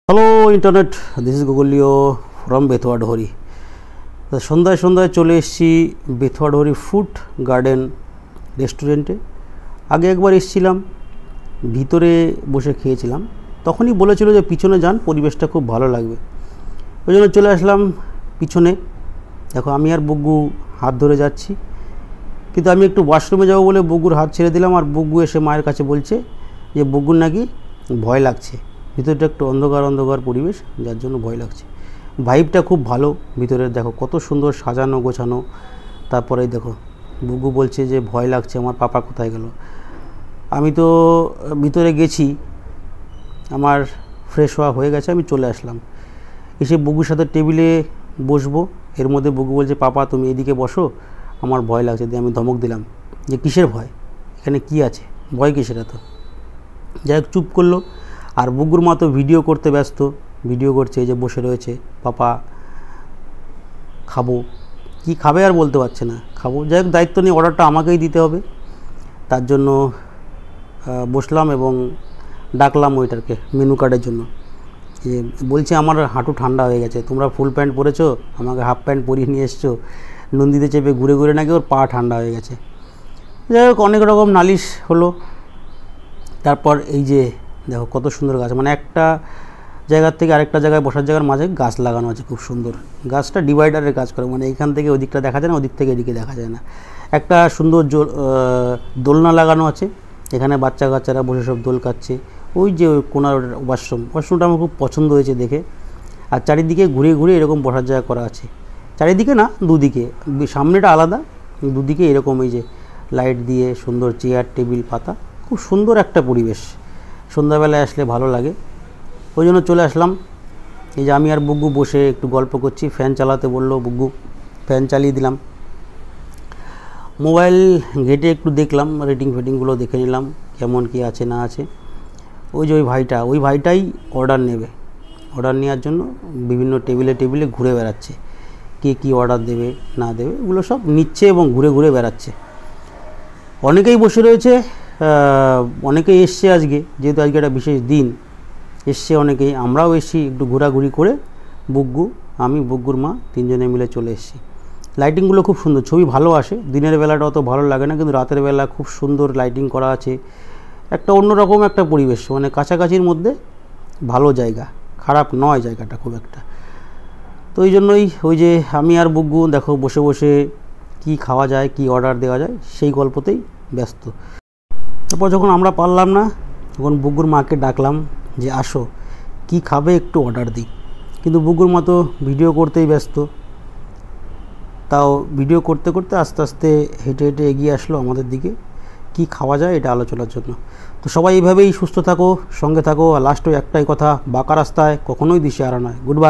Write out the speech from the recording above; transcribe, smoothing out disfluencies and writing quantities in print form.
Hello internet, this is গুগলিও from Bethuadahari. সন্ধ্যায় সন্ধ্যায় চলে এসেছি বেথুয়াডহরি ফুড গার্ডেন রেস্টুরেন্টে। আগে একবার এসেছিলাম, ভিতরে বসে খেয়েছিলাম, তখনই বলেছিল যে পিছনে যান, পরিবেশটা খুব ভালো লাগবে। ওই জন্য চলে আসলাম পিছনে। দেখো আমি আর বুগ্গু হাত ধরে যাচ্ছি, কিন্তু আমি একটু ওয়াশরুমে যাবো বলে বুগ্গুর হাত ছেড়ে দিলাম, আর বুগ্গু এসে মায়ের কাছে বলছে যে বুগ্গুর নাকি ভয় লাগছে, ভিতরটা একটু অন্ধকার অন্ধকার পরিবেশ, যার জন্য ভয় লাগছে। ভাইবটা খুব ভালো ভিতরে, দেখো কত সুন্দর সাজানো গোছানো। তারপরে দেখো বুগ্গু বলছে যে ভয় লাগছে, আমার পাপা কোথায় গেল। আমি তো ভিতরে গেছি, আমার ফ্রেশ হওয়া হয়ে গেছে, আমি চলে আসলাম। এসে বুগ্গুর সাথে টেবিলে বসবো, এর মধ্যে বুগ্গু বলছে পাপা তুমি এদিকে বসো, আমার ভয় লাগছে। দিয়ে আমি ধমক দিলাম যে কিসের ভয়, এখানে কি আছে, ভয় কিসের এত। যাই হোক চুপ করলো। আর বুগ্গুর মা তো ভিডিও করতে ব্যস্ত, ভিডিও করছে, এই যে বসে রয়েছে। পাপা খাবো, কি খাবে আর বলতে পারছে না, খাবো। যাই হোক দায়িত্ব নিয়ে অর্ডারটা আমাকেই দিতে হবে, তার জন্য বসলাম এবং ডাকলাম ওইটারকে মেনু কার্ডের জন্য। যে বলছে আমার হাঁটু ঠান্ডা হয়ে গেছে, তোমরা ফুল প্যান্ট পরেছো, আমাকে হাফ প্যান্ট পরিয়ে নিয়ে এসছো, নন্দীতে চেপে ঘুরে ঘুরে নাকি ওর পা ঠান্ডা হয়ে গেছে। যাই হোক অনেক রকম নালিশ হলো। তারপর এই যে দেখো কত সুন্দর গাছ, মানে একটা জায়গার থেকে আরেকটা জায়গায় বসার জায়গার মাঝে গাছ লাগানো আছে, খুব সুন্দর। গাছটা ডিভাইডারের কাজ করে, মানে এইখান থেকে ওদিকটা দেখা যায় না, ওদিক থেকে এদিকে দেখা যায় না। একটা সুন্দর দোলনা লাগানো আছে, এখানে বাচ্চা কাচ্চারা বসে সব দোল কাটছে। ওই যে কোনার ওয়াশরুমটা আমার খুব পছন্দ হয়েছে দেখে। আর চারিদিকে ঘুরে ঘুরে এরকম বসার জায়গা করা আছে, চারিদিকে না দুদিকে, সামনেটা আলাদা, দুদিকে এরকম এই যে লাইট দিয়ে সুন্দর চেয়ার টেবিল পাতা, খুব সুন্দর একটা পরিবেশ। সন্ধ্যাবেলায় আসলে ভালো লাগে, ওই জন্য চলে আসলাম। এই যে আমি আর বুগ্গু বসে একটু গল্প করছি, ফ্যান চালাতে বললো বুগ্গু, ফ্যান চালিয়ে দিলাম। মোবাইল ঘেটে একটু দেখলাম, রেটিং ফেটিংগুলো দেখে নিলাম কেমন কি আছে না আছে। ওই যে ওই ভাইটাই অর্ডার নেবে, অর্ডার নেওয়ার জন্য বিভিন্ন টেবিলে টেবিলে ঘুরে বেড়াচ্ছে, কে কী অর্ডার দেবে না দেবে এগুলো সব নিচ্ছে এবং ঘুরে ঘুরে বেড়াচ্ছে। অনেকেই বসে রয়েছে, অনেকেই এসছে আজকে, যেহেতু আজকে একটা বিশেষ দিন, এসছে অনেকেই, আমরাও এসছি একটু ঘোরাঘুরি করে। বুগ্গু, আমি, বুগ্গুর মা তিনজনে মিলে চলে এসেছি। লাইটিংগুলো খুব সুন্দর, ছবি ভালো আসে। দিনের বেলাটা অত ভালো লাগে না, কিন্তু রাতের বেলা খুব সুন্দর লাইটিং করা আছে, একটা অন্যরকম একটা পরিবেশ, মানে কাছাকাছির মধ্যে ভালো জায়গা, খারাপ নয় জায়গাটা খুব একটা। তো এই জন্যই ওই যে আমি আর বুগ্গু দেখো বসে বসে কি খাওয়া যায়, কি অর্ডার দেওয়া যায় সেই গল্পতেই ব্যস্ত। তারপর যখন আমরা পারলাম না, তখন বুগ্গুর মাকে ডাকলাম যে আসো, কি খাবে একটু অর্ডার দিই। কিন্তু বুগ্গুর মা তো ভিডিও করতেই ব্যস্ত। তাও ভিডিও করতে করতে আস্তে আস্তে হেঁটে হেঁটে এগিয়ে আসলো আমাদের দিকে, কি খাওয়া যায় এটা আলোচনার জন্য। তো সবাই এইভাবেই সুস্থ থাকো, সঙ্গে থাকো। আর লাস্টে একটাই কথা, বাঁকা রাস্তায় কখনোই দিশে হারা নয়। Good bye.